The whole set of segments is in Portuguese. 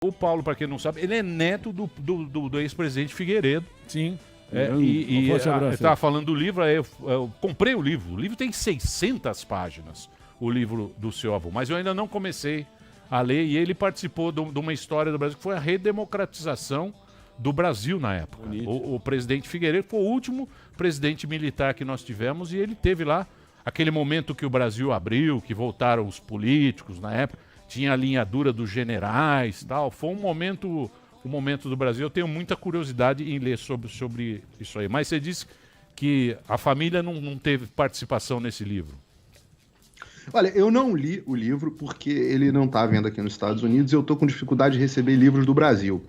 O Paulo, para quem não sabe, ele é neto do ex-presidente Figueiredo. Sim. Eu estava falando do livro, eu comprei o livro. O livro tem 600 páginas, o livro do seu avô. Mas eu ainda não comecei a ler, e ele participou de uma história do Brasil, que foi a redemocratização do Brasil na época. O presidente Figueiredo foi o último presidente militar que nós tivemos, e ele teve lá aquele momento que o Brasil abriu, que voltaram os políticos na época, tinha a alinhadura dos generais e tal. Foi um momento do Brasil. Eu tenho muita curiosidade em ler sobre isso aí. Mas você disse que a família não teve participação nesse livro. Olha, eu não li o livro porque ele não está à venda aqui nos Estados Unidos e eu estou com dificuldade de receber livros do Brasil.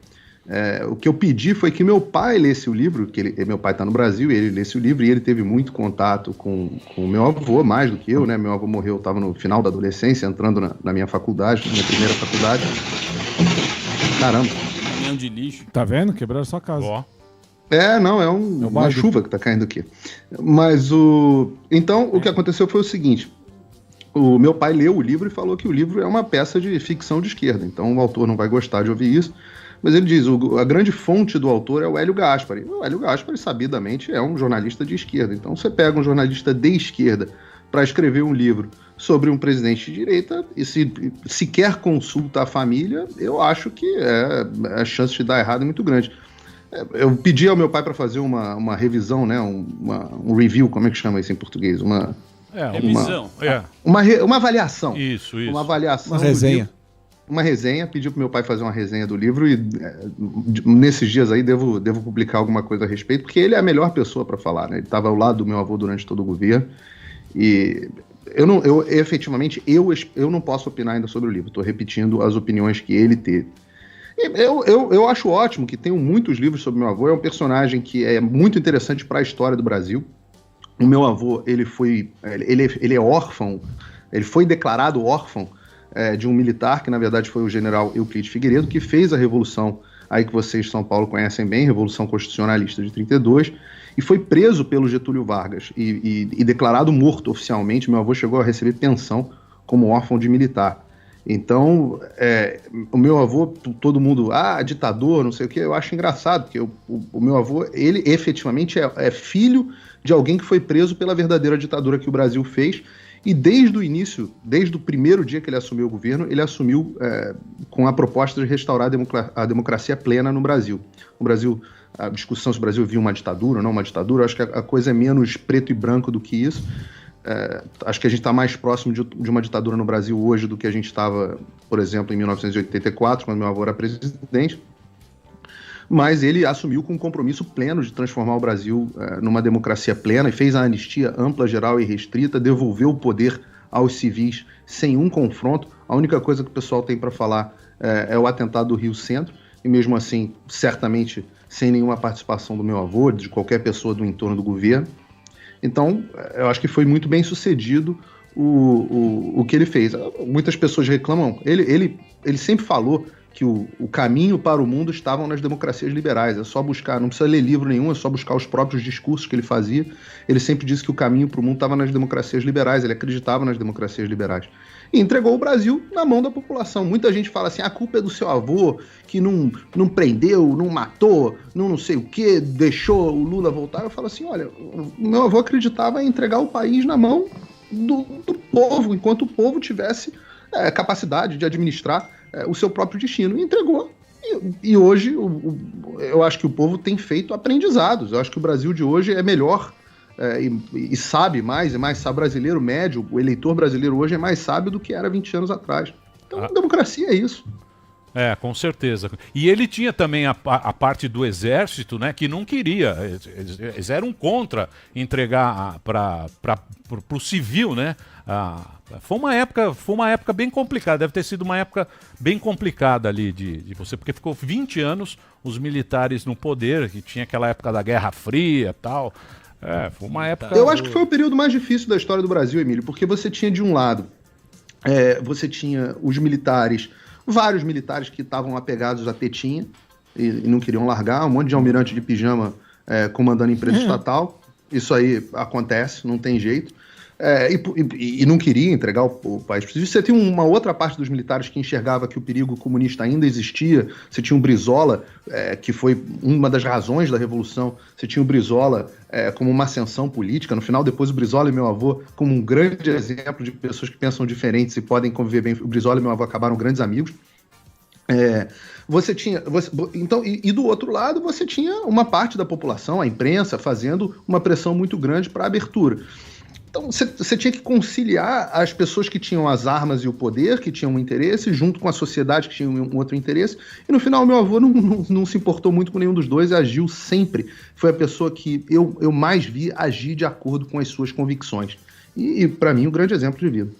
O que eu pedi foi que meu pai lesse o livro, meu pai está no Brasil, e ele lesse o livro, e ele teve muito contato com o meu avô, mais do que eu, né? Meu avô morreu, eu estava no final da adolescência, entrando na minha faculdade, minha primeira faculdade. Caramba. Caminhão de lixo. Tá vendo? Quebraram sua casa. Ó. Não, é uma chuva que está caindo aqui. Mas Então, o que aconteceu foi o seguinte. O meu pai leu o livro e falou que o livro é uma peça de ficção de esquerda, então o autor não vai gostar de ouvir isso. Mas ele diz, a grande fonte do autor é o Hélio Gaspari. O Hélio Gaspari, sabidamente, é um jornalista de esquerda. Então, você pega um jornalista de esquerda para escrever um livro sobre um presidente de direita e sequer consulta a família, eu acho que a chance de dar errado é muito grande. Eu pedi ao meu pai para fazer uma revisão, né, um review, como é que chama isso em português? Revisão. Uma avaliação. Isso. Uma avaliação. Uma resenha. Uma resenha, pedi pro meu pai fazer uma resenha do livro e nesses dias aí devo publicar alguma coisa a respeito, porque ele é a melhor pessoa para falar, né? Ele estava ao lado do meu avô durante todo o governo e efetivamente não posso opinar ainda sobre o livro, estou repetindo as opiniões que ele teve. Eu acho ótimo que tenham muitos livros sobre meu avô, é um personagem que é muito interessante para a história do Brasil. O meu avô, ele é órfão, ele foi declarado órfão de um militar, que na verdade foi o general Euclides Figueiredo, que fez a Revolução, aí que vocês de São Paulo conhecem bem, Revolução Constitucionalista de 32, e foi preso pelo Getúlio Vargas e declarado morto oficialmente. Meu avô chegou a receber pensão como órfão de militar. Então, o meu avô, todo mundo, ditador, não sei o que, eu acho engraçado, porque o meu avô, ele efetivamente é filho de alguém que foi preso pela verdadeira ditadura que o Brasil fez. E desde o início, desde o primeiro dia que ele assumiu o governo, ele assumiu com a proposta de restaurar a democracia plena no Brasil. No Brasil, a discussão se o Brasil viu uma ditadura ou não uma ditadura, eu acho que a coisa é menos preto e branco do que isso. Acho que a gente está mais próximo de uma ditadura no Brasil hoje do que a gente estava, por exemplo, em 1984, quando meu avô era presidente. Mas ele assumiu com um compromisso pleno de transformar o Brasil numa democracia plena e fez a anistia ampla, geral e restrita, devolveu o poder aos civis sem um confronto. A única coisa que o pessoal tem para falar é o atentado do Rio Centro, e mesmo assim, certamente, sem nenhuma participação do meu avô, de qualquer pessoa do entorno do governo. Então, eu acho que foi muito bem sucedido o que ele fez. Muitas pessoas reclamam, ele sempre falou que o caminho para o mundo estavam nas democracias liberais, é só buscar, não precisa ler livro nenhum, é só buscar os próprios discursos que ele fazia. Ele sempre disse que o caminho para o mundo estava nas democracias liberais, ele acreditava nas democracias liberais. E entregou o Brasil na mão da população. Muita gente fala assim, a culpa é do seu avô, que não prendeu, não matou, não sei o que, deixou o Lula voltar. Eu falo assim, olha, o meu avô acreditava em entregar o país na mão do povo, enquanto o povo tivesse capacidade de administrar o seu próprio destino, e entregou. E hoje eu acho que o povo tem feito aprendizados. Eu acho que o Brasil de hoje é melhor e sabe mais, sabe. Brasileiro médio, o eleitor brasileiro hoje é mais sábio do que era 20 anos atrás. Então, democracia é isso. Com certeza. E ele tinha também a parte do exército, né, que não queria. Eles eram contra entregar para o civil, né? Foi uma época bem complicada. Deve ter sido uma época bem complicada ali de você, porque ficou 20 anos os militares no poder, que tinha aquela época da Guerra Fria e tal. Foi uma época... Eu acho que foi o período mais difícil da história do Brasil, Emílio, porque você tinha de um lado, você tinha os militares, vários militares que estavam apegados à tetinha e não queriam largar, um monte de almirante de pijama comandando empresa estatal. Isso aí acontece, não tem jeito. E não queria entregar o país para isso. Você tem uma outra parte dos militares que enxergava que o perigo comunista ainda existia. Você tinha o Brizola, que foi uma das razões da Revolução. Você tinha o Brizola como uma ascensão política. No final, depois, o Brizola e meu avô como um grande exemplo de pessoas que pensam diferentes e podem conviver bem. O Brizola e meu avô acabaram grandes amigos. E do outro lado, você tinha uma parte da população, a imprensa, fazendo uma pressão muito grande para a abertura. Então, você tinha que conciliar as pessoas que tinham as armas e o poder, que tinham um interesse, junto com a sociedade que tinha um outro interesse. E no final, meu avô não se importou muito com nenhum dos dois e agiu sempre. Foi a pessoa que eu mais vi agir de acordo com as suas convicções. E para mim, um grande exemplo de vida.